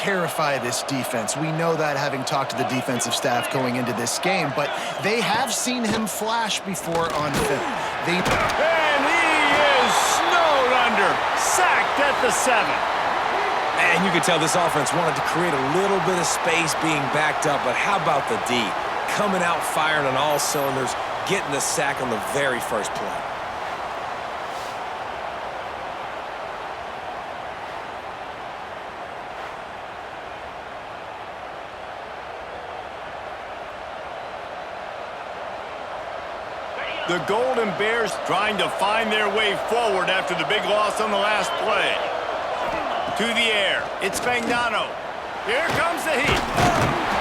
terrify this defense. We know that, having talked to the defensive staff going into this game, but they have seen him flash before on film. And he is snowed under, sacked at the 7. And you can tell this offense wanted to create a little bit of space being backed up, but how about the D? Coming out firing on all cylinders, getting the sack on the very first play. The Golden Bears trying to find their way forward after the big loss on the last play. To the air, it's Fagnano. Here comes the heat.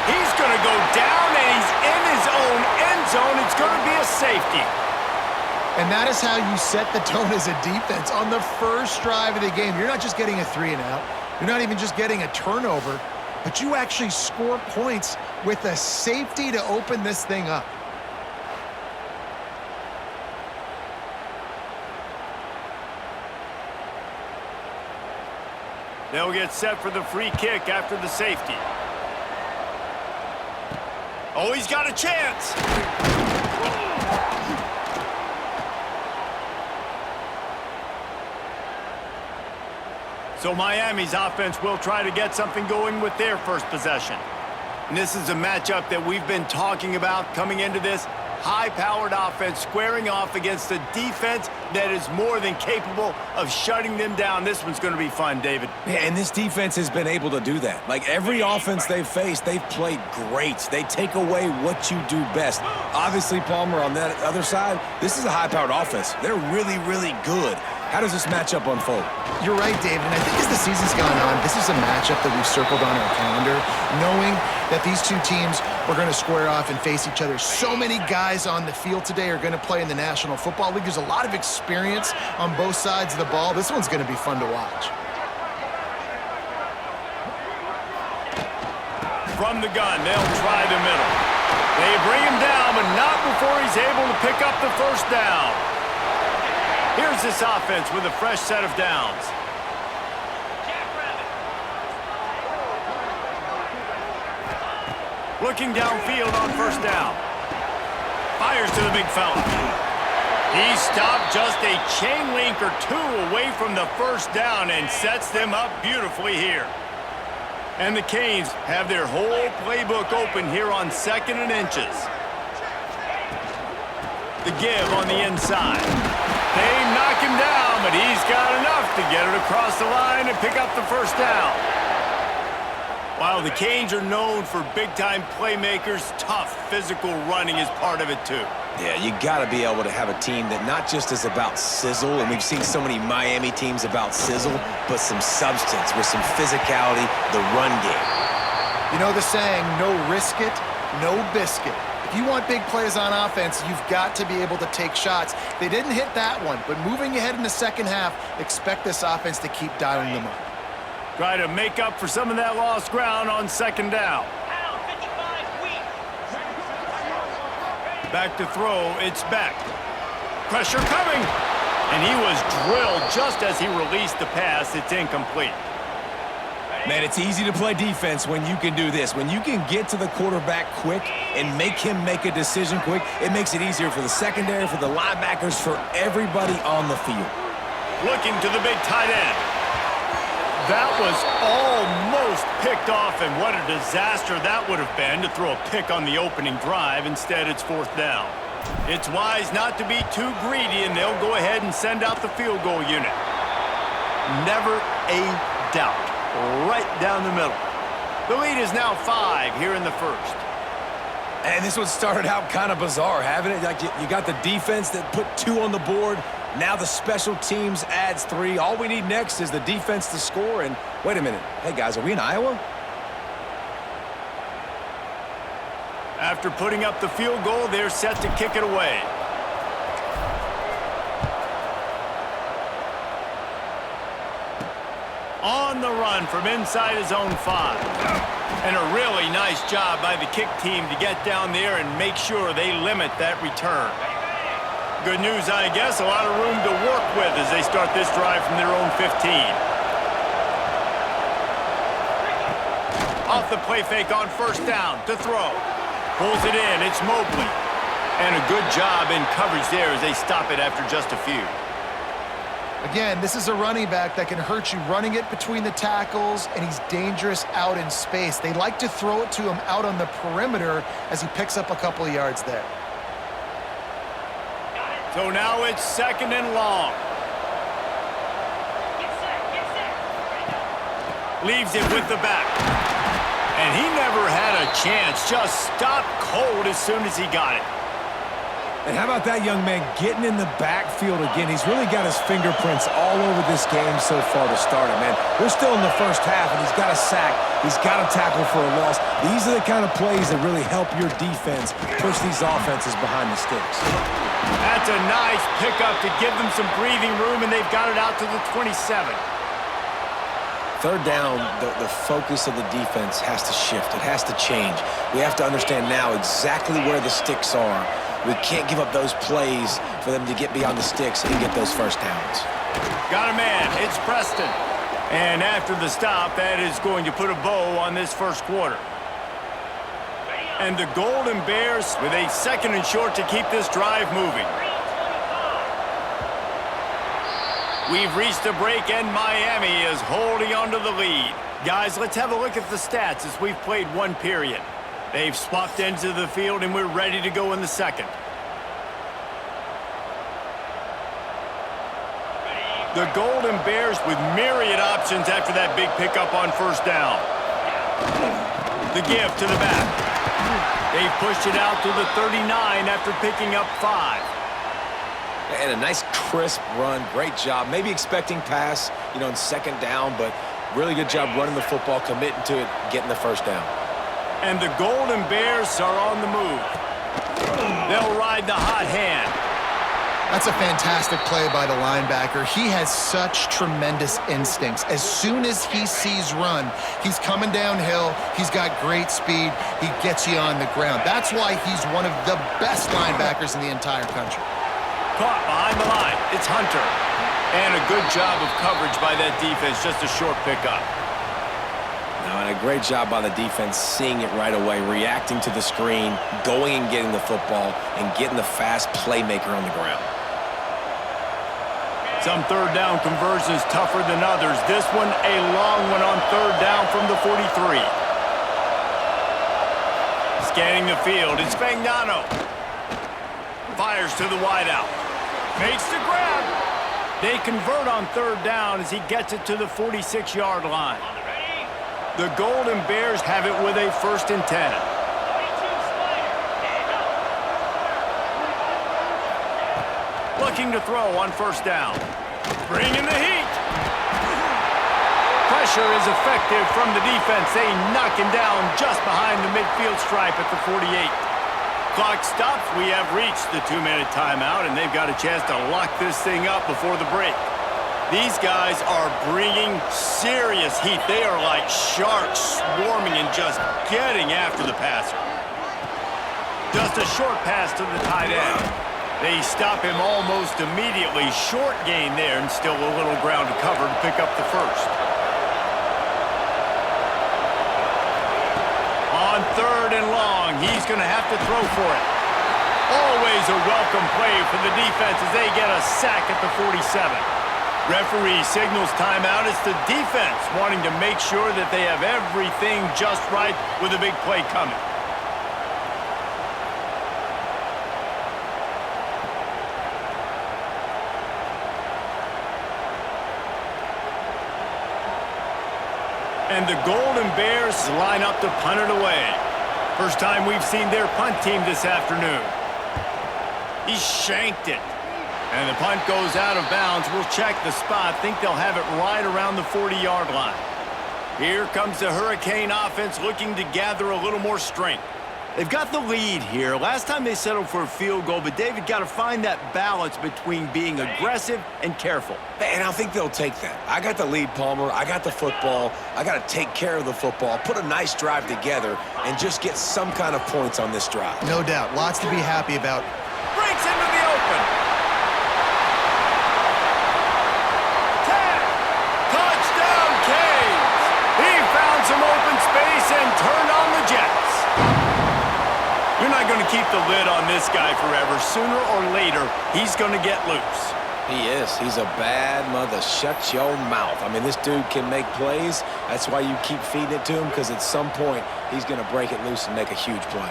He's going to go down, and he's in his own end zone. It's going to be a safety. And that is how you set the tone as a defense on the first drive of the game. You're not just getting a 3-and-out. You're not even just getting a turnover, but you actually score points with a safety to open this thing up. They'll get set for the free kick after the safety. Oh, he's got a chance. So Miami's offense will try to get something going with their first possession. And this is a matchup that we've been talking about coming into this. High-powered offense squaring off against a defense that is more than capable of shutting them down. This one's going to be fun, David. Yeah, and this defense has been able to do that. Like every offense they've faced, they've played great. They take away what you do best. Obviously, Palmer, on that other side, this is a high-powered offense. They're really, really good. How does this matchup unfold? You're right, David, and I think as the season's gone on, this is a matchup that we've circled on our calendar, knowing that these two teams are going to square off and face each other. So many guys on the field today are going to play in the National Football League. There's a lot of experience on both sides of the ball. This one's going to be fun to watch. From the gun, they'll try the middle. They bring him down, but not before he's able to pick up the first down. Here's this offense with a fresh set of downs. Looking downfield on first down. Fires to the big fella. He stopped just a chain link or two away from the first down and sets them up beautifully here. And the Canes have their whole playbook open here on 2nd and inches. The give on the inside. They knock him down, but he's got enough to get it across the line and pick up the first down. While the Canes are known for big-time playmakers, tough physical running is part of it too. Yeah, you got to be able to have a team that not just is about sizzle, and we've seen so many Miami teams about sizzle, but some substance with some physicality, the run game. You know the saying, no risk it, no biscuit. If you want big plays on offense, you've got to be able to take shots. They didn't hit that one, but moving ahead in the second half, expect this offense to keep dialing them up. Try to make up for some of that lost ground on 2nd down. Back to throw, it's Beck. Pressure coming, and he was drilled just as he released the pass. It's incomplete. Man, it's easy to play defense when you can do this. When you can get to the quarterback quick and make him make a decision quick, it makes it easier for the secondary, for the linebackers, for everybody on the field. Looking to the big tight end. That was almost picked off, and what a disaster that would have been to throw a pick on the opening drive. Instead, it's 4th down. It's wise not to be too greedy, and they'll go ahead and send out the field goal unit. Never a doubt. Right down the middle. The lead is now 5 here in the first. And this one started out kind of bizarre, haven't it? Like you got the defense that put 2 on the board. Now the special teams adds 3. All we need next is the defense to score. And wait a minute. Hey, guys, are we in Iowa? After putting up the field goal, they're set to kick it away. On the run from inside his own 5. And a really nice job by the kick team to get down there and make sure they limit that return. Good news, I guess, a lot of room to work with as they start this drive from their own 15. Off the play fake on first down to throw. Pulls it in. It's Mobley. And a good job in coverage there as they stop it after just a few. Again, this is a running back that can hurt you running it between the tackles, and he's dangerous out in space. They like to throw it to him out on the perimeter as he picks up a couple of yards there. So now it's 2nd and long. Leaves it with the back. And he never had a chance. Just stopped cold as soon as he got it. And how about that young man getting in the backfield again? He's really got his fingerprints all over this game so far to start it, man. We're still in the first half, and he's got a sack. He's got a tackle for a loss. These are the kind of plays that really help your defense push these offenses behind the sticks. That's a nice pickup to give them some breathing room, and they've got it out to the 27. Third down, the focus of the defense has to shift. It has to change. We have to understand now exactly where the sticks are. We can't give up those plays for them to get beyond the sticks and get those first downs. Got a man. It's Preston. And after the stop, that is going to put a bow on this first quarter. And the Golden Bears with a 2nd and short to keep this drive moving. We've reached a break, and Miami is holding on to the lead. Guys, let's have a look at the stats as we've played one period. They've swapped into the field, and we're ready to go in the second. The Golden Bears with myriad options after that big pickup on first down. The give to the back. They pushed it out to the 39 after picking up 5. And a nice crisp run. Great job. Maybe expecting pass, in 2nd down, but really good job running the football, committing to it, getting the first down. And the Golden Bears are on the move. They'll ride the hot hand. That's a fantastic play by the linebacker. He has such tremendous instincts. As soon as he sees run, he's coming downhill. He's got great speed. He gets you on the ground. That's why he's one of the best linebackers in the entire country. Caught behind the line. It's Hunter. And a good job of coverage by that defense. Just a short pickup. And a great job by the defense seeing it right away, reacting to the screen, going and getting the football, and getting the fast playmaker on the ground. Some third down conversions tougher than others. This one, a long one on third down from the 43. Scanning the field, it's Fagnano. Fires to the wideout. Makes the grab. They convert on third down as he gets it to the 46-yard line. The Golden Bears have it with a 1st and 10. Looking to throw on first down. Bringing the heat. Pressure is effective from the defense. They knock him down just behind the midfield stripe at the 48. Clock stops. We have reached the 2-minute timeout, and they've got a chance to lock this thing up before the break. These guys are bringing serious heat. They are like sharks swarming and just getting after the passer. Just a short pass to the tight end. They stop him almost immediately. Short gain there and still a little ground to cover to pick up the first. On 3rd and long, he's going to have to throw for it. Always a welcome play for the defense as they get a sack at the 47. Referee signals timeout. It's the defense wanting to make sure that they have everything just right with a big play coming. And the Golden Bears line up to punt it away. First time we've seen their punt team this afternoon. He shanked it. And the punt goes out of bounds. We'll check the spot. Think they'll have it right around the 40-yard line. Here comes the Hurricane offense looking to gather a little more strength. They've got the lead here. Last time they settled for a field goal, but David got to find that balance between being aggressive and careful. And I think they'll take that. I got the lead, Palmer. I got the football. I got to take care of the football, put a nice drive together, and just get some kind of points on this drive. No doubt. Lots to be happy about. Breaks into the open. Touchdown, Canes. He found some open space and keep the lid on this guy forever. Sooner or later, he's going to get loose. He is. He's a bad mother. Shut your mouth. I mean, this dude can make plays. That's why you keep feeding it to him, because at some point, he's going to break it loose and make a huge play.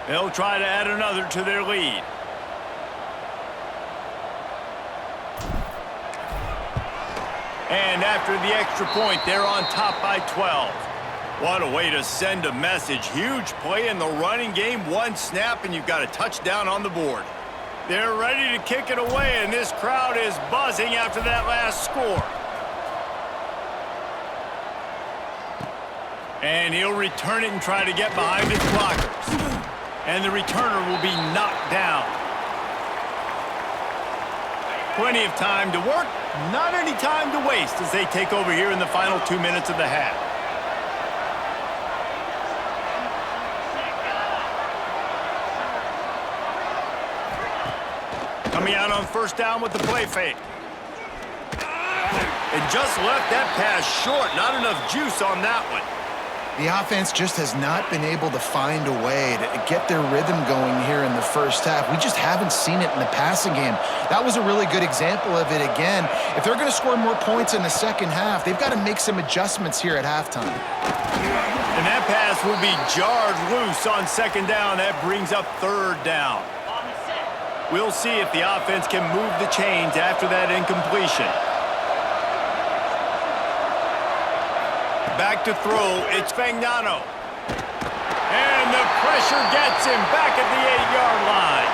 They'll try to add another to their lead. And after the extra point, they're on top by 12. What a way to send a message. Huge play in the running game. One snap, and you've got a touchdown on the board. They're ready to kick it away, and this crowd is buzzing after that last score. And he'll return it and try to get behind his blockers. And the returner will be knocked down. Plenty of time to work, not any time to waste as they take over here in the final 2 minutes of the half. Coming out on first down with the play fake. And just left that pass short. Not enough juice on that one. The offense just has not been able to find a way to get their rhythm going here in the first half. We just haven't seen it in the passing game. That was a really good example of it again. If they're going to score more points in the second half, they've got to make some adjustments here at halftime. And that pass will be jarred loose on second down. That brings up third down. We'll see if the offense can move the chains after that incompletion. Back to throw, it's Fagnano. And the pressure gets him back at the 8-yard line.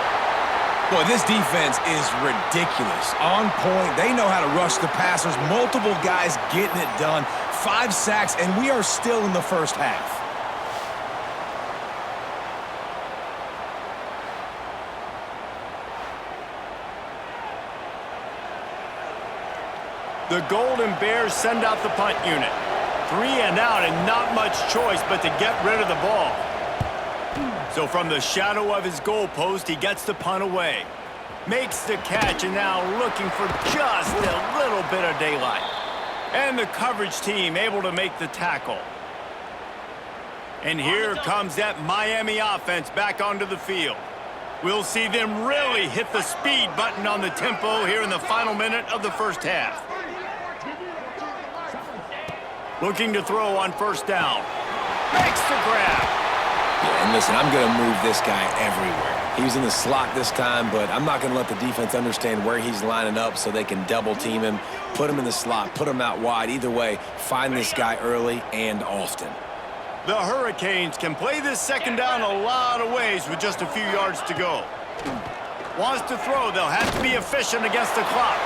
Boy, this defense is ridiculous. On point, they know how to rush the passers. Multiple guys getting it done. 5 sacks, and we are still in the first half. The Golden Bears send out the punt unit. 3 and out, and not much choice but to get rid of the ball. So from the shadow of his goalpost, he gets the punt away. Makes the catch, and now looking for just a little bit of daylight. And the coverage team able to make the tackle. And here comes that Miami offense back onto the field. We'll see them really hit the speed button on the tempo here in the final minute of the first half. Looking to throw on first down. Makes the grab. Yeah, and listen, I'm going to move this guy everywhere. He was in the slot this time, but I'm not going to let the defense understand where he's lining up so they can double team him, put him in the slot, put him out wide. Either way, find this guy early and often. The Hurricanes can play this second down a lot of ways with just a few yards to go. Wants to throw, they'll have to be efficient against the clock.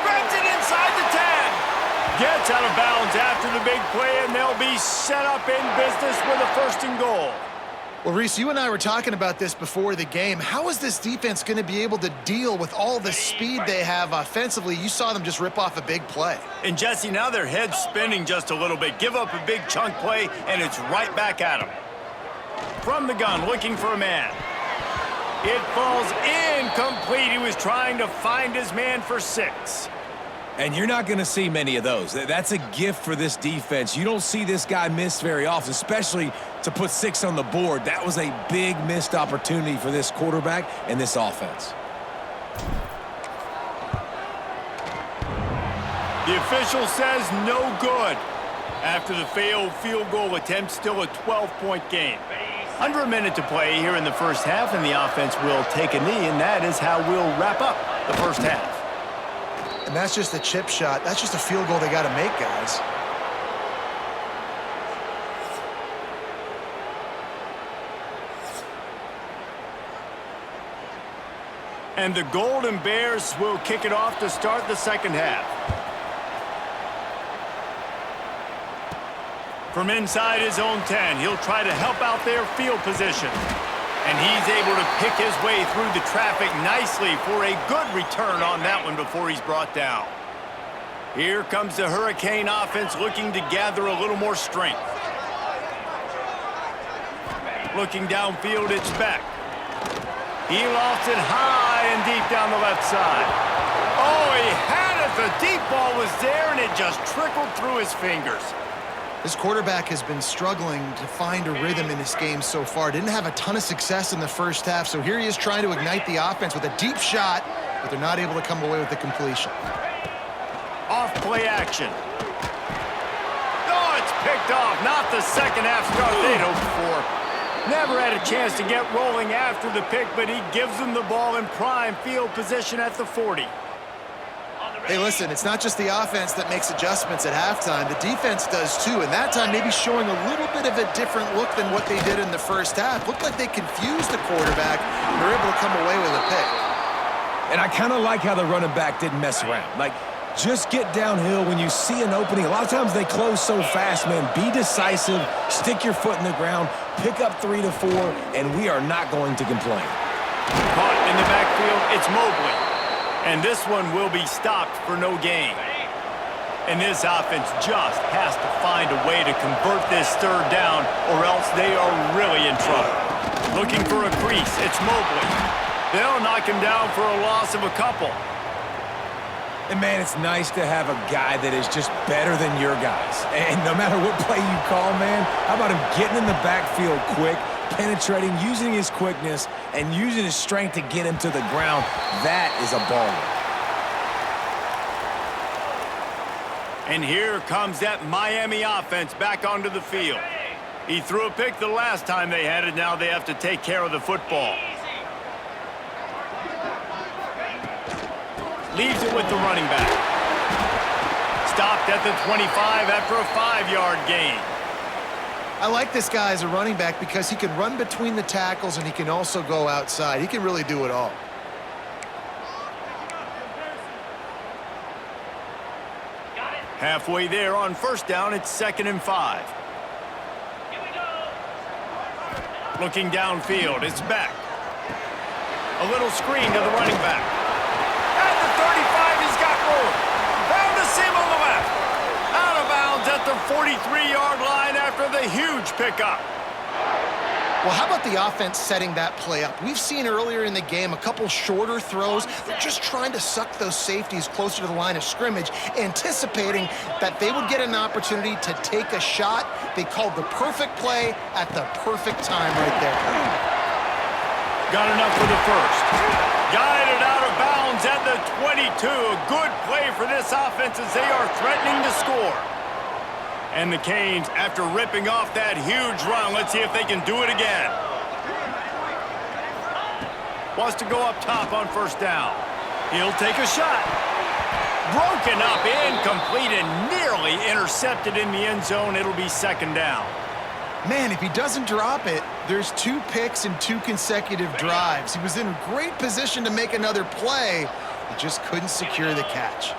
Grabs it inside the 10. Gets out of bounds after the big play, and they'll be set up in business with a first and goal. Well, Reese, you and I were talking about this before the game. How is this defense going to be able to deal with all the speed they have offensively? You saw them just rip off a big play. And, Jesse, now their head's spinning just a little bit. Give up a big chunk play, and it's right back at them. From the gun, looking for a man. It falls incomplete. He was trying to find his man for 6. And you're not going to see many of those. That's a gift for this defense. You don't see this guy miss very often, especially to put 6 on the board. That was a big missed opportunity for this quarterback and this offense. The official says no good. After the failed field goal attempt, still a 12-point game. Under a minute to play here in the first half, and the offense will take a knee, and that is how we'll wrap up the first half. And that's just a chip shot. That's just a field goal they got to make, guys. And the Golden Bears will kick it off to start the second half. From inside his own 10, he'll try to help out their field position. And he's able to pick his way through the traffic nicely for a good return on that one before he's brought down. Here comes the Hurricane offense looking to gather a little more strength. Looking downfield, it's Beck. He lofts it high and deep down the left side. Oh, he had it. The deep ball was there, and it just trickled through his fingers. This quarterback has been struggling to find a rhythm in this game so far. Didn't have a ton of success in the first half, so here he is trying to ignite the offense with a deep shot, but they're not able to come away with the completion. Off play action. Oh, it's picked off. Not the second half start they'd hoped for. Never had a chance to get rolling after the pick, but he gives them the ball in prime field position at the 40. Hey, listen, it's not just the offense that makes adjustments at halftime. The defense does too, and that time maybe showing a little bit of a different look than what they did in the first half. Looked like they confused the quarterback, and they're able to come away with a pick. And I kind of like how the running back didn't mess around. Like, just get downhill when you see an opening. A lot of times they close so fast, man. Be decisive, stick your foot in the ground, pick up 3 to 4, and we are not going to complain. Caught in the backfield, it's Mobley. And this one will be stopped for no gain. And this offense just has to find a way to convert this third down, or else they are really in trouble. Looking for a crease, it's Mobley. They'll knock him down for a loss of a couple. And, man, it's nice to have a guy that is just better than your guys. And no matter what play you call, man, how about him getting in the backfield quick, penetrating, using his quickness, and using his strength to get him to the ground? That is a baller. And here comes that Miami offense back onto the field. He threw a pick the last time they had it. Now they have to take care of the football. Leaves it with the running back. Stopped at the 25 after a 5-yard gain. I like this guy as a running back because he can run between the tackles and he can also go outside. He can really do it all. Halfway there on first down, it's 2nd and 5. Looking downfield, it's Beck. A little screen to the running back. At the 35, he's got room. Found a seam on the left. Out of bounds at the 43-yard line after the huge pickup. Well, how about the offense setting that play up? We've seen earlier in the game a couple shorter throws. They're just trying to suck those safeties closer to the line of scrimmage, anticipating that they would get an opportunity to take a shot. They called the perfect play at the perfect time right there. Got enough for the first. Guided out of bounds at the 22. A good play for this offense as they are threatening to score. And the Canes, after ripping off that huge run, let's see if they can do it again. Wants to go up top on first down. He'll take a shot. Broken up, incomplete, and nearly intercepted in the end zone. It'll be 2nd down. Man, if he doesn't drop it, there's 2 picks and 2 consecutive drives. He was in great position to make another play. He just couldn't secure the catch.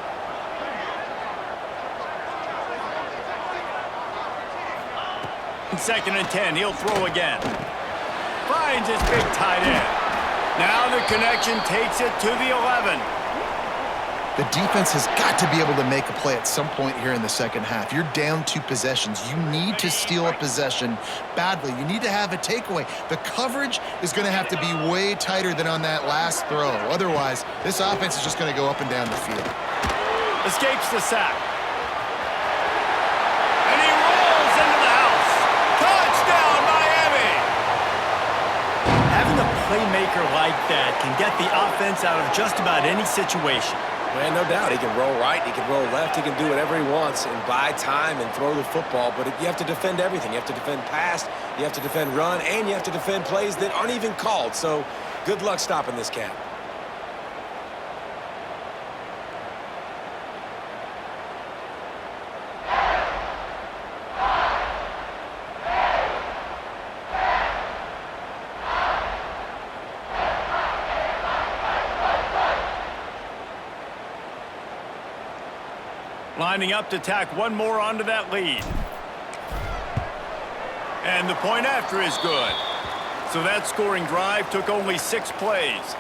In 2nd and 10, he'll throw again. Finds his big tight end. Now the connection takes it to the 11. The defense has got to be able to make a play at some point here in the second half. You're down 2 possessions. You need to steal a possession badly. You need to have a takeaway. The coverage is going to have to be way tighter than on that last throw. Otherwise, this offense is just going to go up and down the field. Escapes the sack. And he rolls into the house. Touchdown, Miami! Having a playmaker like that can get the offense out of just about any situation. Man, no doubt. He can roll right, he can roll left, he can do whatever he wants and buy time and throw the football. But you have to defend everything. You have to defend pass, you have to defend run, and you have to defend plays that aren't even called. So good luck stopping this cat. Lining up to tack one more onto that lead. And the point after is good. So that scoring drive took only 6 plays,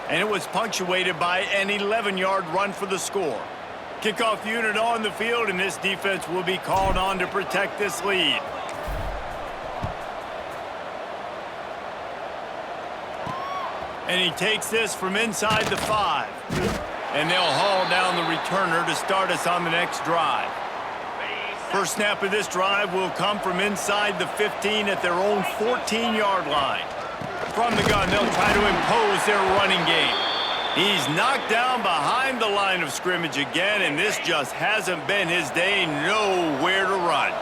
and it was punctuated by an 11-yard run for the score. Kickoff unit on the field, and this defense will be called on to protect this lead. And he takes this from inside the 5. And they'll haul down the returner to start us on the next drive. First snap of this drive will come from inside the 15 at their own 14-yard line. From the gun, they'll try to impose their running game. He's knocked down behind the line of scrimmage again, and this just hasn't been his day. Nowhere to run.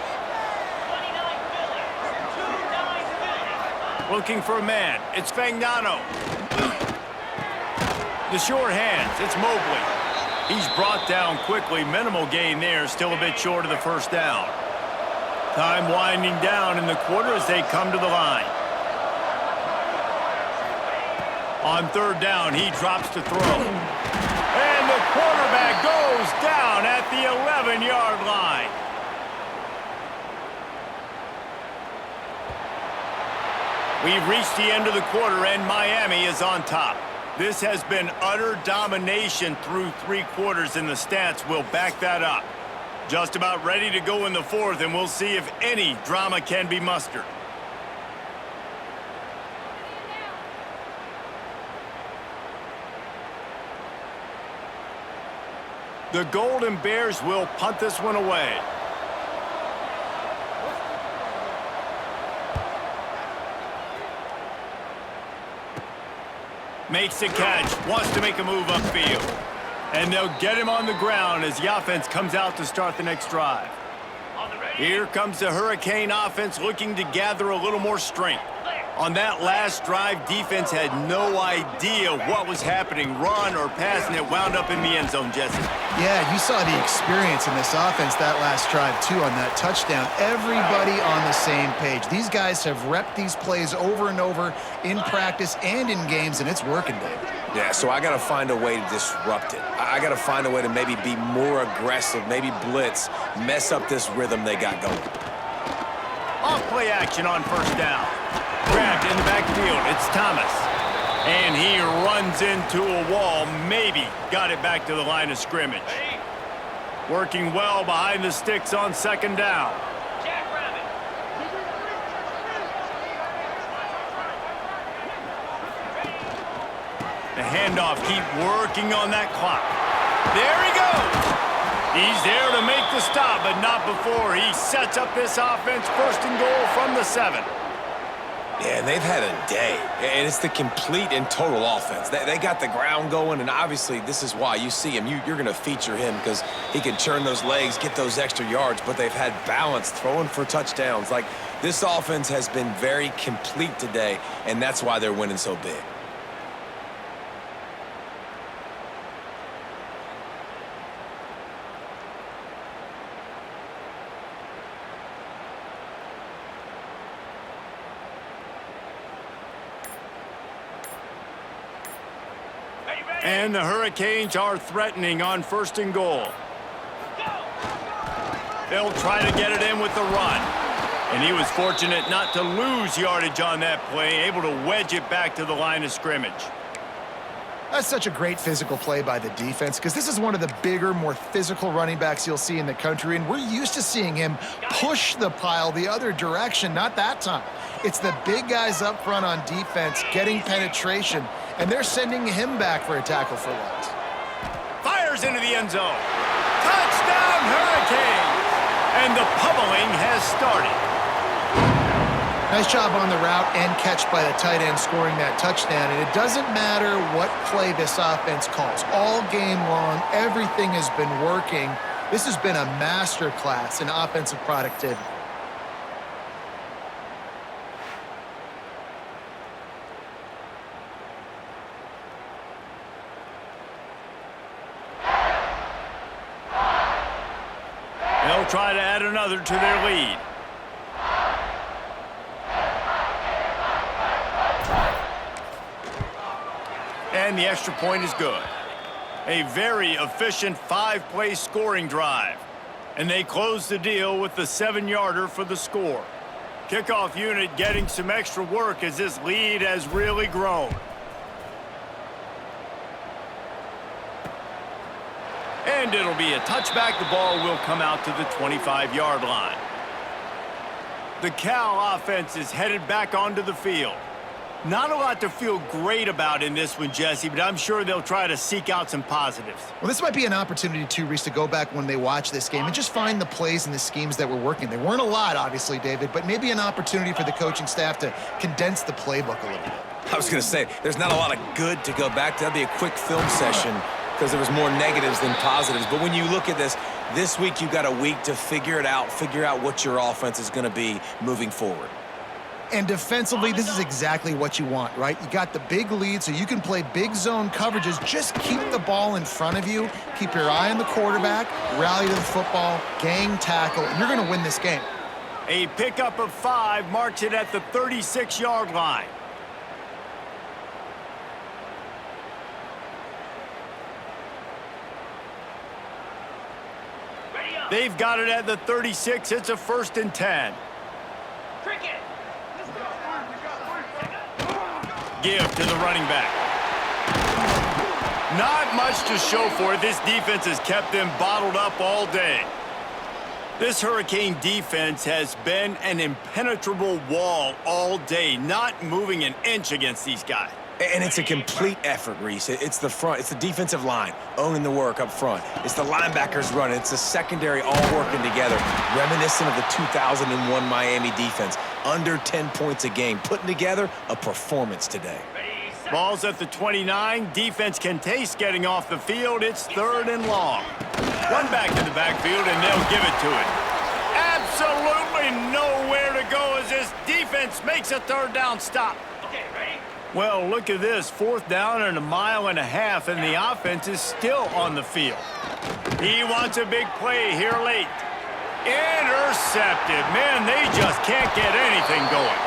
Looking for a man. It's Fagnano. The short hands. It's Mobley. He's brought down quickly. Minimal gain there. Still a bit short of the first down. Time winding down in the quarter as they come to the line. On third down, he drops to throw. And the quarterback goes down at the 11-yard line. We've reached the end of the quarter, and Miami is on top. This has been utter domination through 3 quarters, and the stats will back that up. Just about ready to go in the 4th, and we'll see if any drama can be mustered. The Golden Bears will punt this one away. Makes the catch, wants to make a move upfield. And they'll get him on the ground as the offense comes out to start the next drive. Here comes the Hurricane offense looking to gather a little more strength. On that last drive, defense had no idea what was happening, run or pass, and it wound up in the end zone, Jesse. Yeah, you saw the experience in this offense that last drive, too, on that touchdown. Everybody on the same page. These guys have repped these plays over and over in practice and in games, and it's working, Dave. Yeah, so I got to find a way to disrupt it. I got to find a way to maybe be more aggressive, maybe blitz, mess up this rhythm they got going. Off play action on first down. Grabbed in the backfield, it's Thomas. And he runs into a wall, maybe got it back to the line of scrimmage. Working well behind the sticks on second down. The handoff, keep working on that clock. There he goes. He's there to make the stop, but not before he sets up this offense. First and goal from the 7. Yeah, and they've had a day, and it's the complete and total offense. They got the ground going, and obviously this is why you see him. You're going to feature him because he can churn those legs, get those extra yards, but they've had balance, throwing for touchdowns. Like, this offense has been very complete today, and that's why they're winning so big. And the Hurricanes are threatening on first and goal. They'll try to get it in with the run. And he was fortunate not to lose yardage on that play, able to wedge it back to the line of scrimmage. That's such a great physical play by the defense because this is one of the bigger, more physical running backs you'll see in the country, and we're used to seeing him push the pile the other direction, not that time. It's the big guys up front on defense getting penetration, and they're sending him back for a tackle for loss. Fires into the end zone. Touchdown, Hurricanes! And the pummeling has started. Nice job on the route and catch by the tight end scoring that touchdown. And it doesn't matter what play this offense calls. All game long, everything has been working. This has been a masterclass in offensive productivity. They'll try to add another to their lead. And the extra point is good. A very efficient 5-play scoring drive. And they close the deal with the 7-yarder for the score. Kickoff unit getting some extra work as this lead has really grown. And it'll be a touchback. The ball will come out to the 25-yard line. The Cal offense is headed back onto the field. Not a lot to feel great about in this one, Jesse, but I'm sure they'll try to seek out some positives. Well, this might be an opportunity, too, Reese, to go back when they watch this game and just find the plays and the schemes that were working. There weren't a lot, obviously, David, but maybe an opportunity for the coaching staff to condense the playbook a little bit. I was going to say, there's not a lot of good to go back to. That'd be a quick film session because there was more negatives than positives. But when you look at this week you got a week to figure it out, figure out what your offense is going to be moving forward. And defensively, this is exactly what you want, right? You got the big lead, so you can play big zone coverages. Just keep the ball in front of you. Keep your eye on the quarterback, rally to the football, gang tackle, and you're going to win this game. A pickup of 5 marks it at the 36-yard line. They've got it at the 36. It's a 1st and 10. Give to the running back. Not much to show for it. This defense has kept them bottled up all day. This Hurricane defense has been an impenetrable wall all day, not moving an inch against these guys. And it's a complete effort, Reese. It's the front. It's the defensive line owning the work up front. It's the linebackers running. It's the secondary all working together, reminiscent of the 2001 Miami defense. Under 10 points a game, putting together a performance today. Ball's at the 29. Defense can taste getting off the field. It's 3rd and long. Run back to the backfield, and they'll give it to it. Absolutely nowhere to go as this defense makes a 3rd down stop. Well, look at this. 4th down and 1.5 miles, and the offense is still on the field. He wants a big play here late. Intercepted. Man, they just can't get anything going.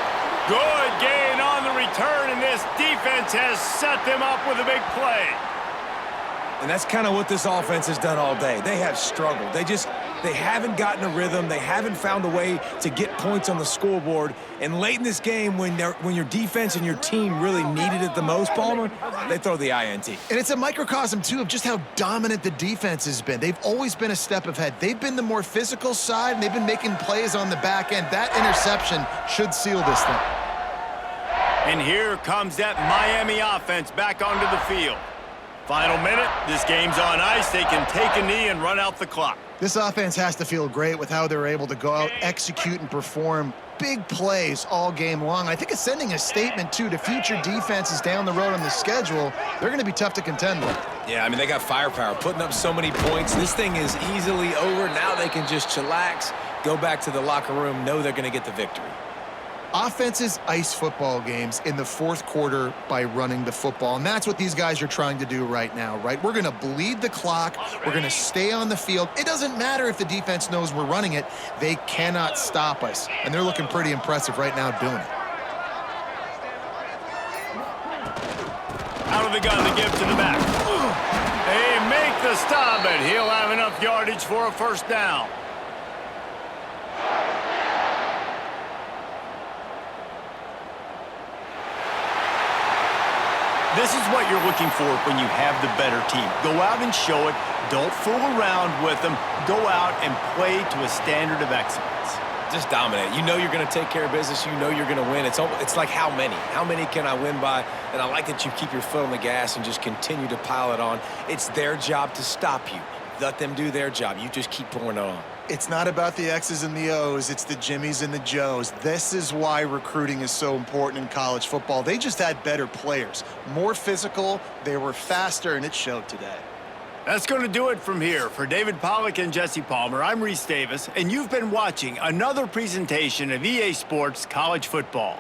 Good gain on the return, and this defense has set them up with a big play. And that's kind of what this offense has done all day. They have struggled. They haven't gotten a rhythm. They haven't found a way to get points on the scoreboard. And late in this game, when your defense and your team really needed it the most, Palmer, they throw the INT. And it's a microcosm, too, of just how dominant the defense has been. They've always been a step ahead. They've been the more physical side, and they've been making plays on the back end. That interception should seal this thing. And here comes that Miami offense back onto the field. Final minute, this game's on ice. They can take a knee and run out the clock. This offense has to feel great with how they're able to go out, execute, and perform big plays all game long. I think it's sending a statement, too, to future defenses down the road on the schedule. They're going to be tough to contend with. Yeah, I mean, they got firepower, putting up so many points. This thing is easily over. Now they can just chillax, go back to the locker room, know they're going to get the victory. Offenses ice football games in the 4th quarter by running the football, and that's what these guys are trying to do right now, right? We're going to bleed the clock. We're going to stay on the field. It doesn't matter if the defense knows we're running it. They cannot stop us, and they're looking pretty impressive right now doing it. Out of the gun to give to the back. They make the stop, but he'll have enough yardage for a 1st down. This is what you're looking for when you have the better team. Go out and show it. Don't fool around with them. Go out and play to a standard of excellence. Just dominate. You know you're going to take care of business. You know you're going to win. It's like how many? How many can I win by? And I like that you keep your foot on the gas and just continue to pile it on. It's their job to stop you. Let them do their job. You just keep pouring it on. It's not about the X's and the O's. It's the Jimmies and the Joes. This is why recruiting is so important in college football. They just had better players, more physical, they were faster, and it showed today. That's going to do it from here. For David Pollack and Jesse Palmer, I'm Reese Davis, and you've been watching another presentation of EA Sports College Football.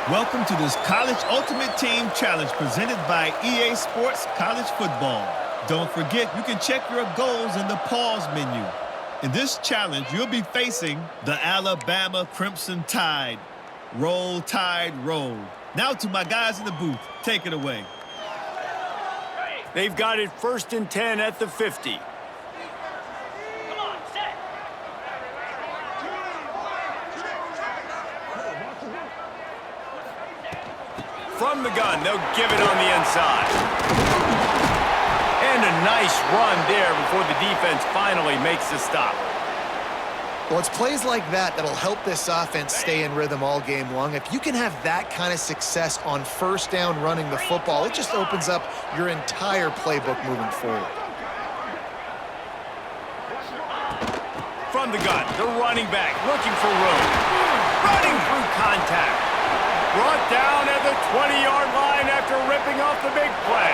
Welcome to this College Ultimate Team Challenge presented by EA Sports College Football. Don't forget, you can check your goals in the pause menu. In this challenge, you'll be facing the Alabama Crimson Tide. Roll, Tide, roll. Now to my guys in the booth. Take it away. They've got it 1st and 10 at the 50. From the gun, they'll give it on the inside. And a nice run there before the defense finally makes the stop. Well, it's plays like that that'll help this offense stay in rhythm all game long. If you can have that kind of success on 1st down running the football, it just opens up your entire playbook moving forward. From the gun, the running back looking for room. Running through contact. Brought down at the 20-yard line after ripping off the big play.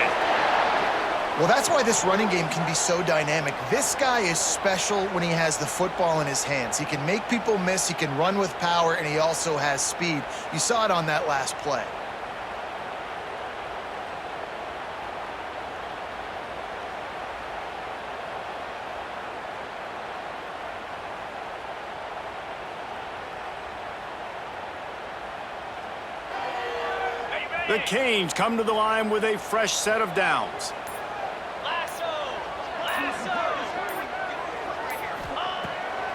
Well, that's why this running game can be so dynamic. This guy is special when he has the football in his hands. He can make people miss, he can run with power, and he also has speed. You saw it on that last play. The Canes come to the line with a fresh set of downs.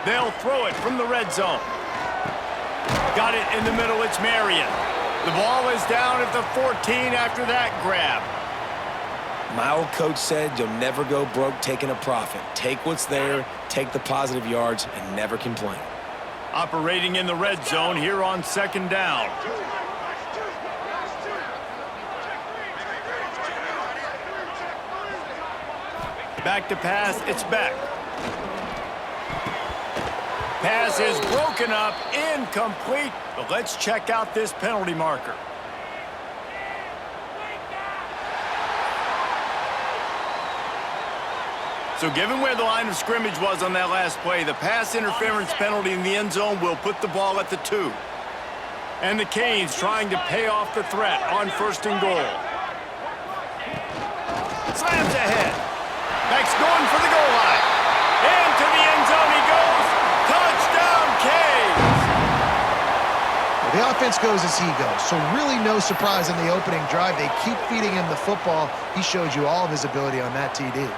They'll throw it from the red zone. Got it in the middle, it's Marion. The ball is down at the 14 after that grab. My old coach said you'll never go broke taking a profit. Take what's there, take the positive yards, and never complain. Operating in the red zone here on 2nd down. Back to pass, it's Beck. Pass is broken up, incomplete. But let's check out this penalty marker. So given where the line of scrimmage was on that last play, the pass interference penalty in the end zone will put the ball at the 2. And the Canes trying to pay off the threat on 1st and goal. Slams ahead. Beck's going for the goal line. Into the end zone he goes. Touchdown, Canes! The offense goes as he goes, so really no surprise in the opening drive. They keep feeding him the football. He showed you all of his ability on that TD.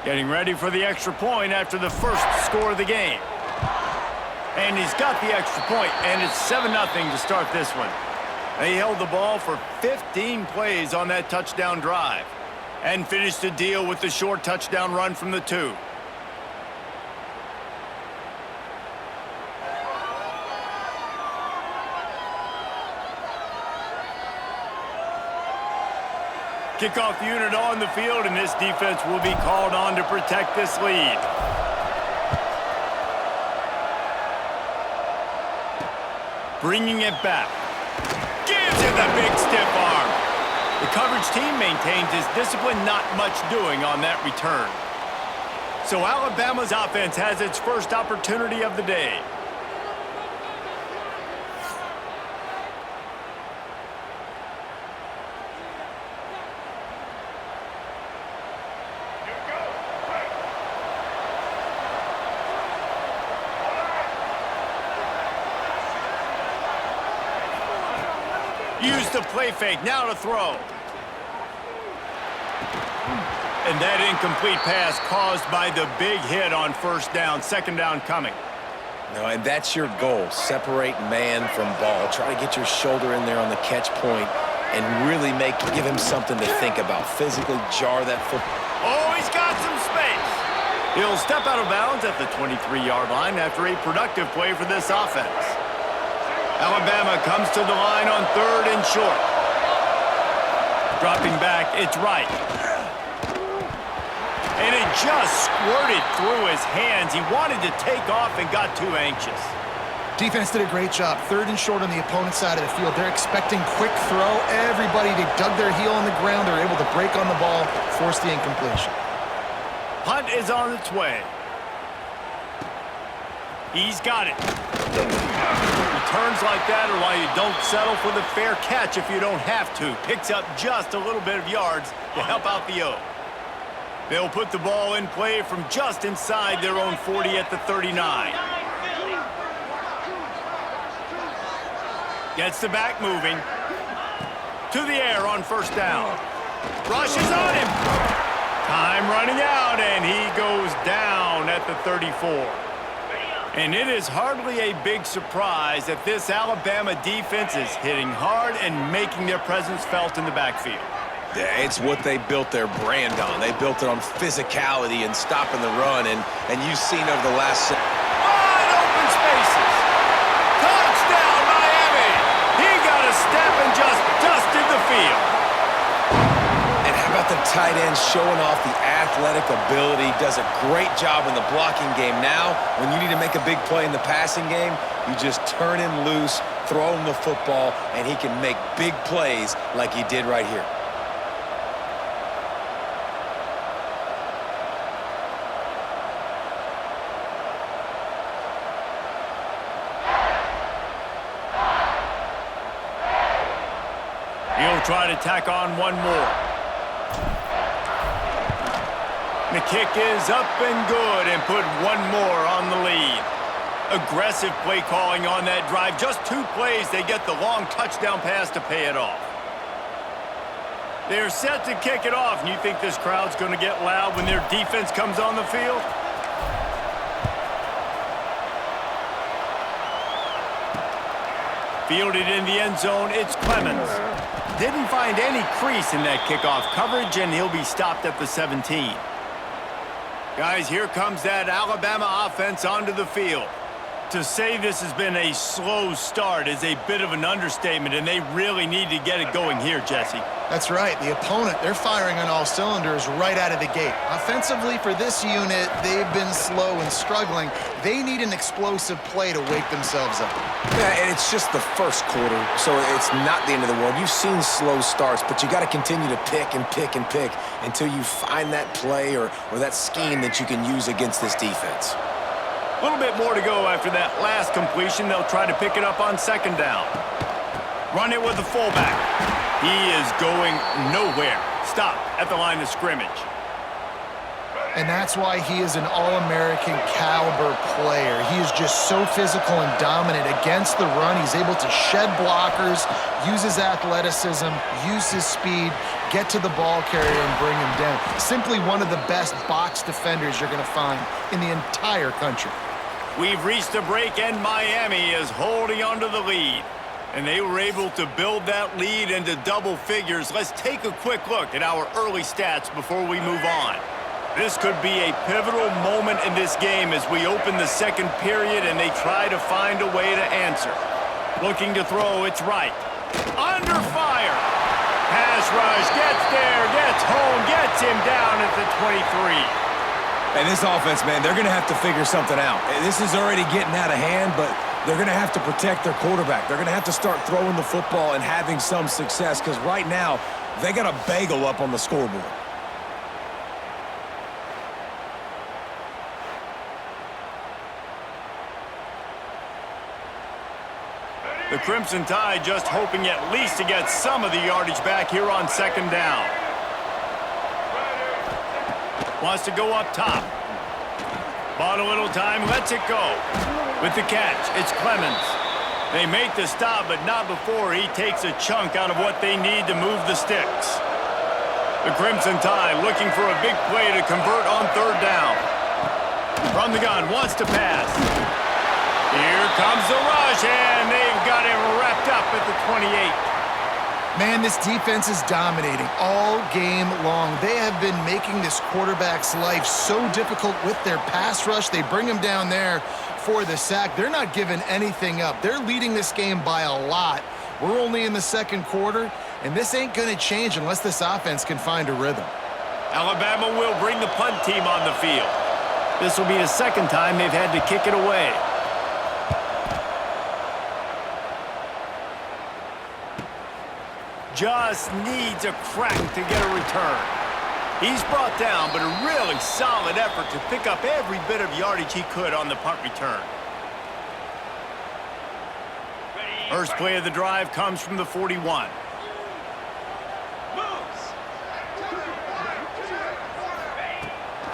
Getting ready for the extra point after the first score of the game. And he's got the extra point, and it's 7-0 to start this one. They held the ball for 15 plays on that touchdown drive and finished the deal with the short touchdown run from the 2. Kickoff unit on the field, and this defense will be called on to protect this lead. Bringing it back. Gives it the big stiff arm. The coverage team maintains his discipline, not much doing on that return. So Alabama's offense has its first opportunity of the day. Use the play fake, now to throw. And that incomplete pass caused by the big hit on 1st down, 2nd down coming. No, and that's your goal. Separate man from ball. Try to get your shoulder in there on the catch point and really give him something to think about. Physically jar that foot. Oh, he's got some space. He'll step out of bounds at the 23-yard line after a productive play for this offense. Alabama comes to the line on 3rd and short. Dropping back, it's Wright. And it just squirted through his hands. He wanted to take off and got too anxious. Defense did a great job. 3rd and short on the opponent's side of the field. They're expecting quick throw. Everybody, they dug their heel on the ground. They're able to break on the ball, force the incompletion. Punt is on its way. He's got it. Returns like that are why you don't settle for the fair catch if you don't have to. Picks up just a little bit of yards to help out the O. They'll put the ball in play from just inside their own 40 at the 39. Gets the back moving. To the air on 1st down. Rushes on him. Time running out, and he goes down at the 34. And it is hardly a big surprise that this Alabama defense is hitting hard and making their presence felt in the backfield. Yeah, it's what they built their brand on. They built it on physicality and stopping the run, and you've seen over the last... Wide open spaces. Touchdown, Miami. He got a step and just dusted the field. And how about the tight end showing off the athletic ability? Does a great job in the blocking game. Now, when you need to make a big play in the passing game, you just turn him loose, throw him the football, and he can make big plays like he did right here. He'll try to tack on one more. The kick is up and good and put one more on the lead. Aggressive play calling on that drive. Just 2 plays, they get the long touchdown pass to pay it off. They're set to kick it off, and you think this crowd's going to get loud when their defense comes on the field? Fielded in the end zone, it's Clemens. Didn't find any crease in that kickoff coverage, and he'll be stopped at the 17. Guys, here comes that Alabama offense onto the field. To say this has been a slow start is a bit of an understatement, and they really need to get it going here, Jesse. That's right. The opponent, they're firing on all cylinders right out of the gate. Offensively, for this unit, they've been slow and struggling. They need an explosive play to wake themselves up. Yeah, and it's just the first quarter, so it's not the end of the world. You've seen slow starts, but you got to continue to pick and pick and pick until you find that play or that scheme that you can use against this defense. A little bit more to go after that last completion. They'll try to pick it up on 2nd down. Run it with the fullback. He is going nowhere. Stop at the line of scrimmage. And that's why he is an All-American caliber player. He is just so physical and dominant against the run. He's able to shed blockers, use his athleticism, use his speed, get to the ball carrier and bring him down. Simply one of the best box defenders you're going to find in the entire country. We've reached a break, and Miami is holding onto the lead. And they were able to build that lead into double figures. Let's take a quick look at our early stats before we move on. This could be a pivotal moment in this game as we open the 2nd period and they try to find a way to answer. Looking to throw, it's right. Under fire. Pass rush, gets there, gets home, gets him down at the 23. And this offense, man, they're going to have to figure something out. This is already getting out of hand, but they're going to have to protect their quarterback. They're going to have to start throwing the football and having some success because right now, they got a bagel up on the scoreboard. The Crimson Tide just hoping at least to get some of the yardage back here on 2nd down. Wants to go up top. Bought a little time, lets it go. With the catch, it's Clemens. They make the stop, but not before he takes a chunk out of what they need to move the sticks. The Crimson Tide looking for a big play to convert on 3rd down. From the gun, wants to pass. Here comes the rush, and they've got him wrapped up at the 28. Man, this defense is dominating all game long. They have been making this quarterback's life so difficult with their pass rush. They bring him down there for the sack. They're not giving anything up. They're leading this game by a lot. We're only in the 2nd quarter, and this ain't going to change unless this offense can find a rhythm. Alabama will bring the punt team on the field. This will be the 2nd time they've had to kick it away. Just needs a crack to get a return. He's brought down, but a really solid effort to pick up every bit of yardage he could on the punt return. First play of the drive comes from the 41.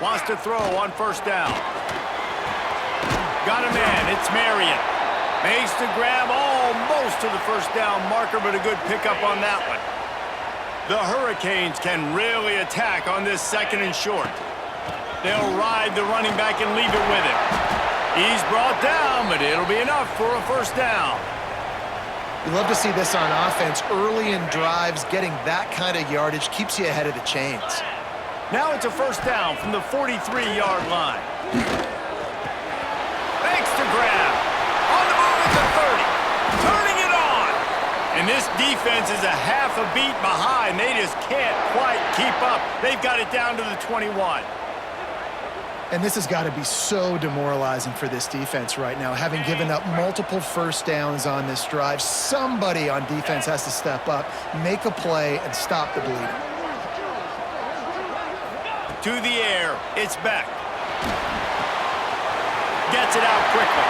Wants to throw on first down. Got a man, it's Marion. Makes the grab almost to the first down marker, but a good pickup on that one. The Hurricanes can really attack on this second and short. They'll ride the running back and leave it with him. He's brought down, but it'll be enough for a first down. You love to see this on offense. Early in drives, getting that kind of yardage keeps you ahead of the chains. Now it's a first down from the 43-yard line. Thanks to grab. On the move at the 30. Turning it on. And this defense is a half a beat behind. They just can't quite keep up. They've got it down to the 21. And this has got to be so demoralizing for this defense right now. Having given up multiple first downs on this drive, somebody on defense has to step up, make a play, and stop the bleeding. To the air, it's Beck. Gets it out quickly.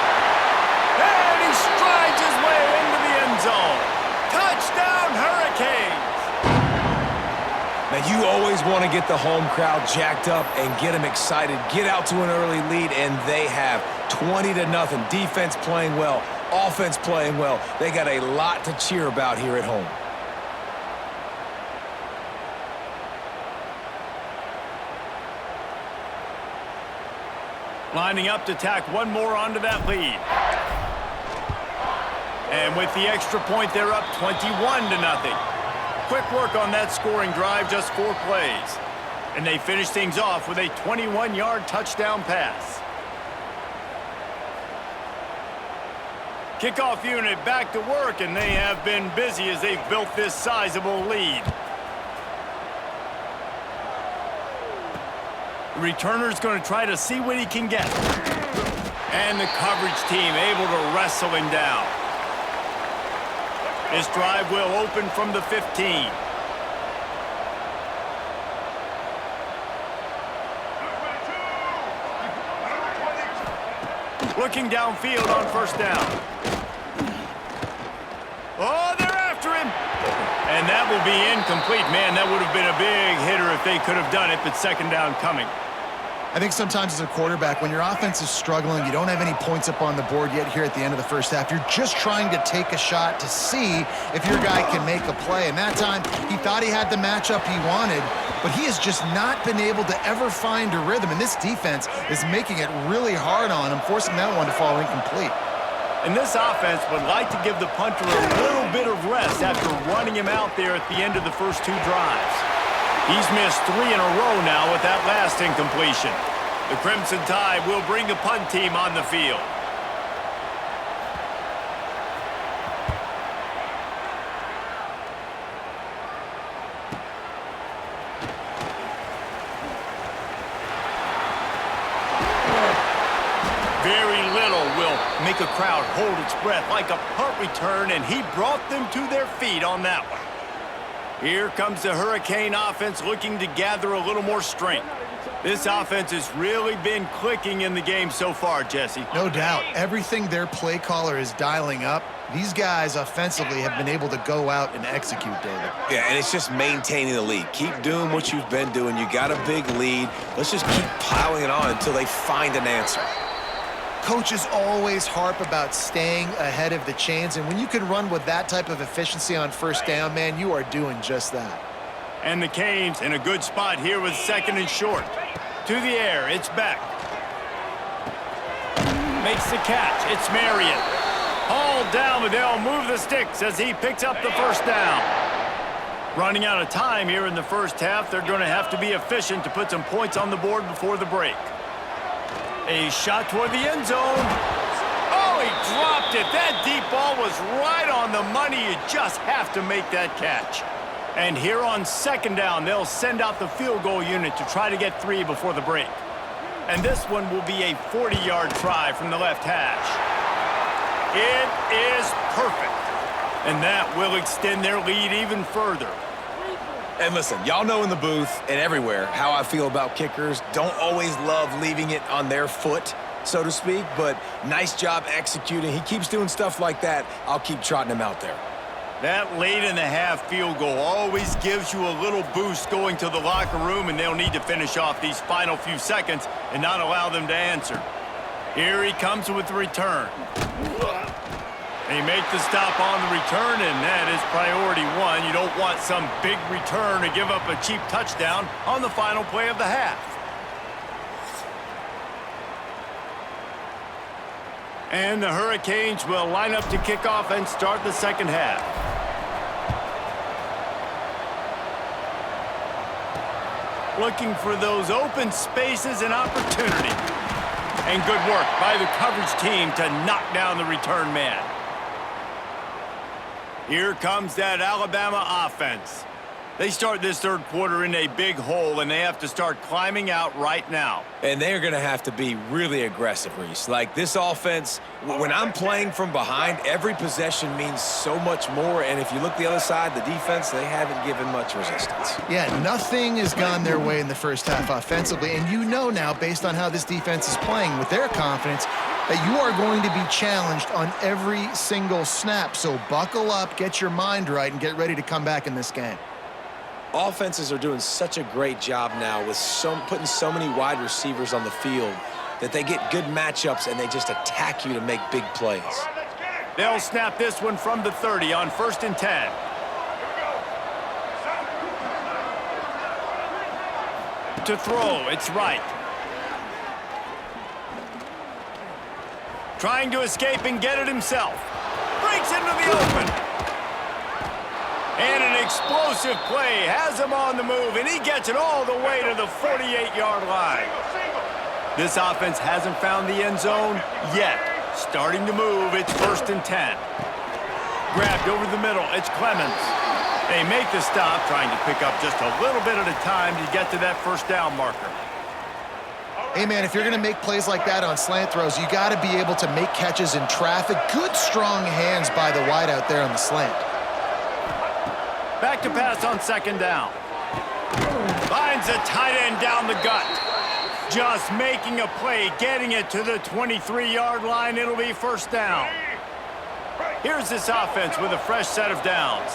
And he strides his way into the end zone. Touchdown, Hurricanes! Now, you always want to get the home crowd jacked up and get them excited. Get out to an early lead, and they have 20-0. Defense playing well, offense playing well. They got a lot to cheer about here at home. Lining up to tack one more onto that lead. And with the extra point, they're up 21-0. Quick work on that scoring drive, just 4 plays. And they finish things off with a 21-yard touchdown pass. Kickoff unit back to work, and they have been busy as they've built this sizable lead. The returner's going to try to see what he can get. And the coverage team able to wrestle him down. This drive will open from the 15. Looking downfield on first down. Oh, they're after him. And that will be incomplete. Man, that would have been a big hitter if they could have done it, but second down coming. I think sometimes as a quarterback, when your offense is struggling, you don't have any points up on the board yet here at the end of the first half. You're just trying to take a shot to see if your guy can make a play. And that time, he thought he had the matchup he wanted, but he has just not been able to ever find a rhythm. And this defense is making it really hard on him, forcing that one to fall incomplete. And this offense would like to give the punter a little bit of rest after running him out there at the end of the first 2 drives. He's missed 3 in a row now with that last incompletion. The Crimson Tide will bring the punt team on the field. Very little will make a crowd hold its breath like a punt return, and he brought them to their feet on that one. Here comes the Hurricane offense looking to gather a little more strength. This offense has really been clicking in the game so far, Jesse. No doubt. Everything their play caller is dialing up, these guys offensively have been able to go out and execute, David. Yeah, and it's just maintaining the lead. Keep doing what you've been doing. You got a big lead. Let's just keep piling it on until they find an answer. Coaches always harp about staying ahead of the chains, and when you can run with that type of efficiency on first down, man, you are doing just that. And the Canes in a good spot here with second and short. To the air, it's Beck. Makes the catch, it's Marion. Hauled down, but they'll move the sticks as he picks up the first down. Running out of time here in the first half, they're going to have to be efficient to put some points on the board before the break. A shot toward the end zone. Oh, he dropped it. That deep ball was right on the money. You just have to make that catch. And here on second down, they'll send out the field goal unit to try to get 3 before the break. And this one will be a 40-yard try from the left hash. It is perfect. And that will extend their lead even further. And listen, y'all know in the booth and everywhere how I feel about kickers. Don't always love leaving it on their foot, so to speak, but nice job executing. He keeps doing stuff like that. I'll keep trotting him out there. That late-in-the-half field goal always gives you a little boost going to the locker room, and they'll need to finish off these final few seconds and not allow them to answer. Here he comes with the return. They make the stop on the return, and that is priority one. You don't want some big return to give up a cheap touchdown on the final play of the half. And the Hurricanes will line up to kick off and start the second half. Looking for those open spaces and opportunity. And good work by the coverage team to knock down the return man. Here comes that Alabama offense. They start this third quarter in a big hole, and they have to start climbing out right now. And they're going to have to be really aggressive, Reese. Like, this offense, when I'm playing from behind, every possession means so much more. And if you look the other side, the defense, they haven't given much resistance. Yeah, nothing has gone their way in the first half offensively. And you know now, based on how this defense is playing with their confidence, that you are going to be challenged on every single snap. So buckle up, get your mind right, and get ready to come back in this game. Offenses are doing such a great job now with putting so many wide receivers on the field that they get good matchups and they just attack you to make big plays. They'll snap this one from the 30 on 1st and 10. To throw, it's right. Trying to escape and get it himself. Breaks into the open. And an explosive play has him on the move, and he gets it all the way to the 48-yard line. This offense hasn't found the end zone yet. Starting to move, it's 1st and 10. Grabbed over the middle, it's Clemens. They make the stop, trying to pick up just a little bit at a time to get to that first down marker. Hey, man, if you're going to make plays like that on slant throws, you got to be able to make catches in traffic. Good, strong hands by the wide out there on the slant. Back to pass on 2nd down. Finds a tight end down the gut. Just making a play, getting it to the 23-yard line. It'll be 1st down. Here's this offense with a fresh set of downs.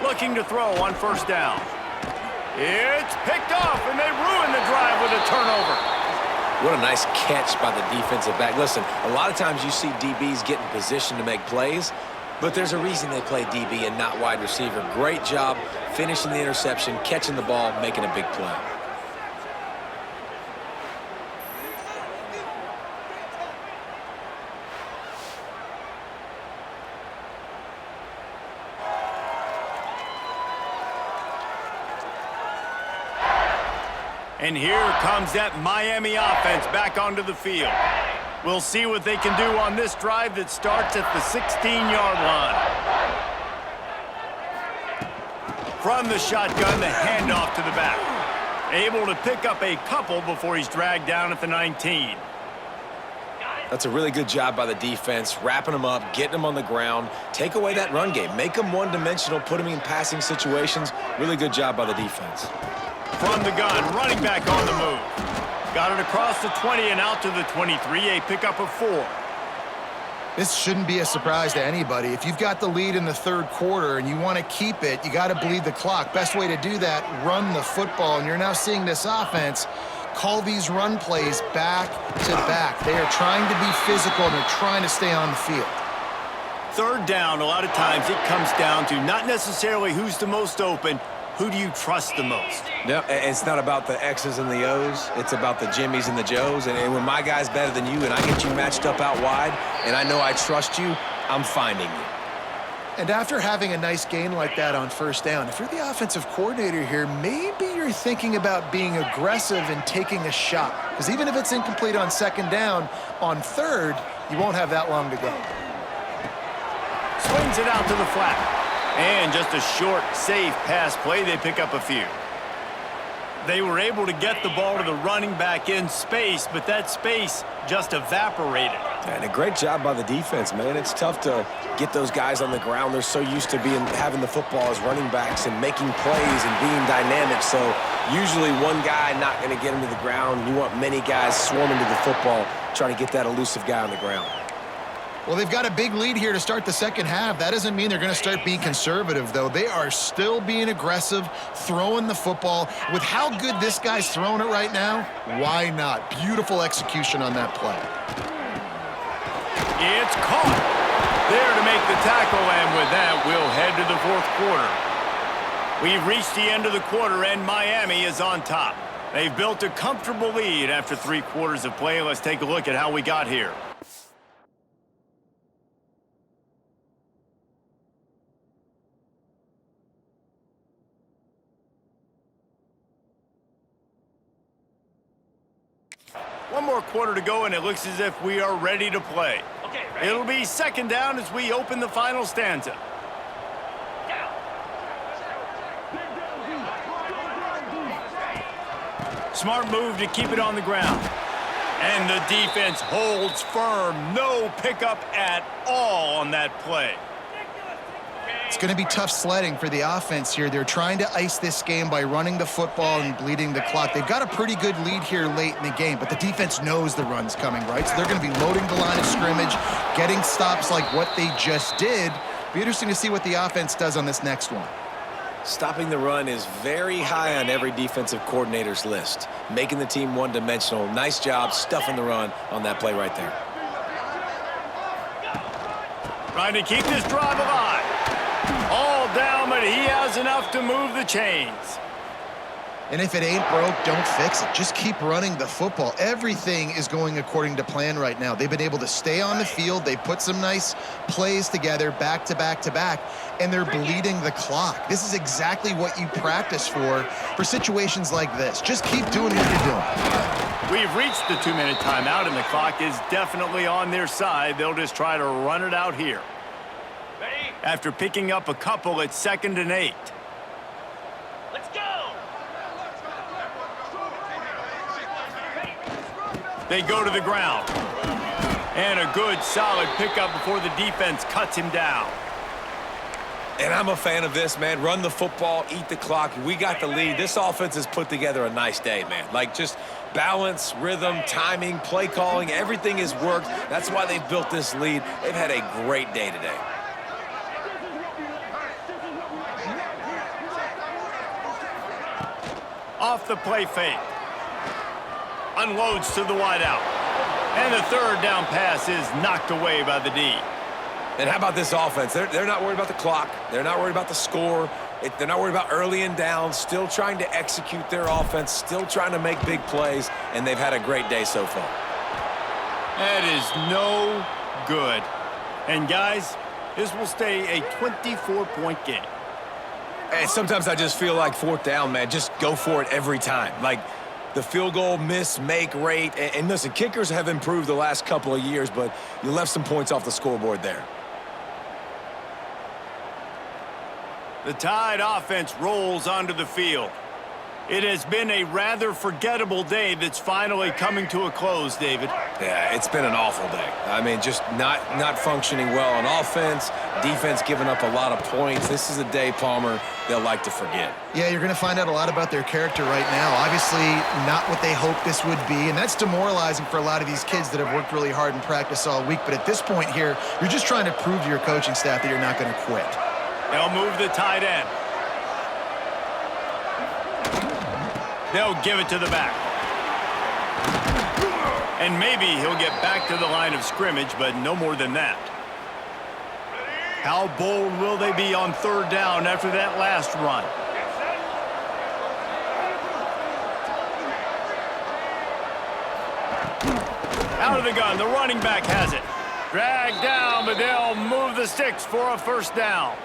Looking to throw on 1st down. It's picked off, and they ruin the drive with a turnover. What a nice catch by the defensive back. Listen, a lot of times you see DBs get in position to make plays, but there's a reason they play DB and not wide receiver. Great job finishing the interception, catching the ball, making a big play. And here comes that Miami offense back onto the field. We'll see what they can do on this drive that starts at the 16-yard line. From the shotgun, the handoff to the back. Able to pick up a couple before he's dragged down at the 19. That's a really good job by the defense, wrapping them up, getting them on the ground, take away that run game, make them one-dimensional, put them in passing situations. Really good job by the defense. From the gun, running back on the move. Got it across the 20 and out to the 23, a pickup of 4. This shouldn't be a surprise to anybody. If you've got the lead in the third quarter and you want to keep it, you got to bleed the clock. Best way to do that, run the football. And you're now seeing this offense call these run plays back to back. They are trying to be physical, and they're trying to stay on the field. 3rd down, a lot of times it comes down to not necessarily who's the most open, who do you trust the most? No, it's not about the X's and the O's. It's about the Jimmys and the Joes. And when my guy's better than you and I get you matched up out wide and I know I trust you, I'm finding you. And after having a nice gain like that on 1st down, if you're the offensive coordinator here, maybe you're thinking about being aggressive and taking a shot. Because even if it's incomplete on 2nd down, on 3rd, you won't have that long to go. Swings it out to the flat. And just a short, safe pass play, they pick up a few. They were able to get the ball to the running back in space, but that space just evaporated. And a great job by the defense, man. It's tough to get those guys on the ground. They're so used to having the football as running backs and making plays and being dynamic. So usually one guy not going to get him to the ground. You want many guys swarming to the football, trying to get that elusive guy on the ground. Well, they've got a big lead here to start the second half. That doesn't mean they're going to start being conservative, though. They are still being aggressive, throwing the football. With how good this guy's throwing it right now, why not? Beautiful execution on that play. It's caught. There to make the tackle, and with that, we'll head to the fourth quarter. We've reached the end of the quarter, and Miami is on top. They've built a comfortable lead after 3 quarters of play. Let's take a look at how we got here. One more quarter to go, and it looks as if we are ready to play. Okay, ready? It'll be second down as we open the final stanza. Smart move to keep it on the ground. And the defense holds firm. No pickup at all on that play. It's going to be tough sledding for the offense here. They're trying to ice this game by running the football and bleeding the clock. They've got a pretty good lead here late in the game, but the defense knows the run's coming, right? So they're going to be loading the line of scrimmage, getting stops like what they just did. Be interesting to see what the offense does on this next one. Stopping the run is very high on every defensive coordinator's list. Making the team one-dimensional. Nice job stuffing the run on that play right there. Trying to keep this drive alive. All down, but he has enough to move the chains. And if it ain't broke, don't fix it. Just keep running the football. Everything is going according to plan right now. They've been able to stay on the field. They put some nice plays together back to back to back, and they're bleeding the clock. This is exactly what you practice for situations like this. Just keep doing what you're doing. We've reached the 2-minute timeout, and the clock is definitely on their side. They'll just try to run it out here. After picking up a couple, it's 2nd and 8. Let's go! They go to the ground. And a good, solid pickup before the defense cuts him down. And I'm a fan of this, man. Run the football, eat the clock. We got the lead. This offense has put together a nice day, man. Like, just balance, rhythm, timing, play calling, everything has worked. That's why they've built this lead. They've had a great day today. Off the play fake. Unloads to the wideout. And the 3rd down pass is knocked away by the D. And how about this offense? They're not worried about the clock. They're not worried about the score. They're not worried about early and down. Still trying to execute their offense. Still trying to make big plays. And they've had a great day so far. That is no good. And guys, this will stay a 24-point game. And sometimes I just feel like 4th down, man. Just go for it every time. Like, the field goal miss-make rate. And listen, kickers have improved the last couple of years, but you left some points off the scoreboard there. The Tide offense rolls onto the field. It has been a rather forgettable day that's finally coming to a close, David. Yeah, it's been an awful day. I mean, just not functioning well on offense, defense giving up a lot of points. This is a day, Palmer, they'll like to forget. Yeah, you're going to find out a lot about their character right now. Obviously, not what they hoped this would be, and that's demoralizing for a lot of these kids that have worked really hard in practice all week. But at this point here, you're just trying to prove to your coaching staff that you're not going to quit. They'll move the tight end. They'll give it to the back. And maybe he'll get back to the line of scrimmage, but no more than that. How bold will they be on 3rd down after that last run? Out of the gun, the running back has it. Dragged down, but they'll move the sticks for a 1st down.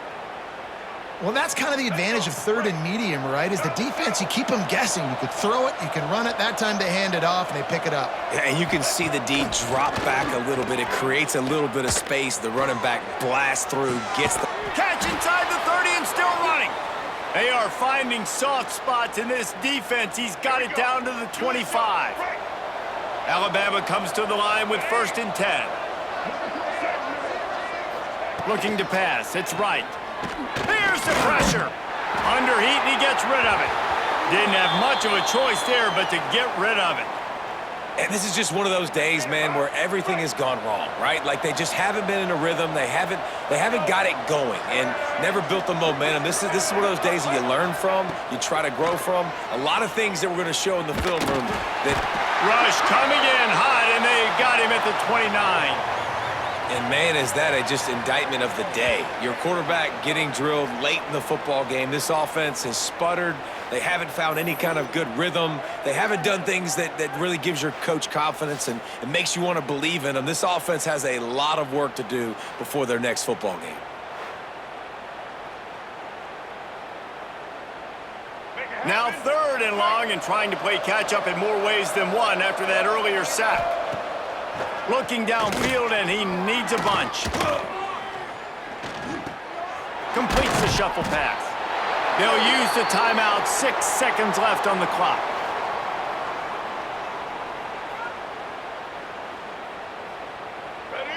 Well, that's kind of the advantage of 3rd and medium, right? Is the defense, you keep them guessing. You could throw it, you can run it. That time they hand it off, and they pick it up. Yeah, and you can see the D drop back a little bit. It creates a little bit of space. The running back blasts through, gets the... Catch inside the 30 and still running. They are finding soft spots in this defense. He's got it down to the 25. Alabama comes to the line with 1st and 10. Looking to pass. It's right. Here's the pressure. Under heat, and he gets rid of it. Didn't have much of a choice there, but to get rid of it. And this is just one of those days, man, where everything has gone wrong, right? Like they just haven't been in a rhythm. They haven't got it going and never built the momentum. This is one of those days that you learn from, you try to grow from. A lot of things that we're going to show in the film room that Rush coming in hot, and they got him at the 29. And, man, is that just indictment of the day. Your quarterback getting drilled late in the football game. This offense has sputtered. They haven't found any kind of good rhythm. They haven't done things that really gives your coach confidence and makes you want to believe in them. This offense has a lot of work to do before their next football game. Now 3rd and long, and trying to play catch-up in more ways than one after that earlier sack. Looking downfield, and he needs a bunch. Completes the shuffle pass. They'll use the timeout. 6 seconds left on the clock.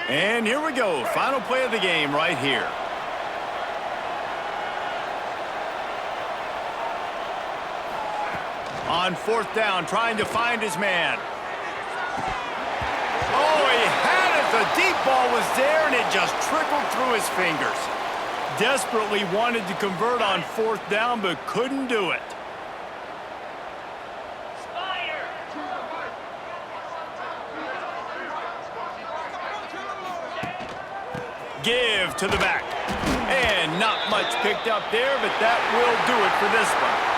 And here we go. Final play of the game right here. On 4th down, trying to find his man. Oh, he had it. The deep ball was there, and it just trickled through his fingers. Desperately wanted to convert on 4th down, but couldn't do it. Give to the back. And not much picked up there, but that will do it for this one.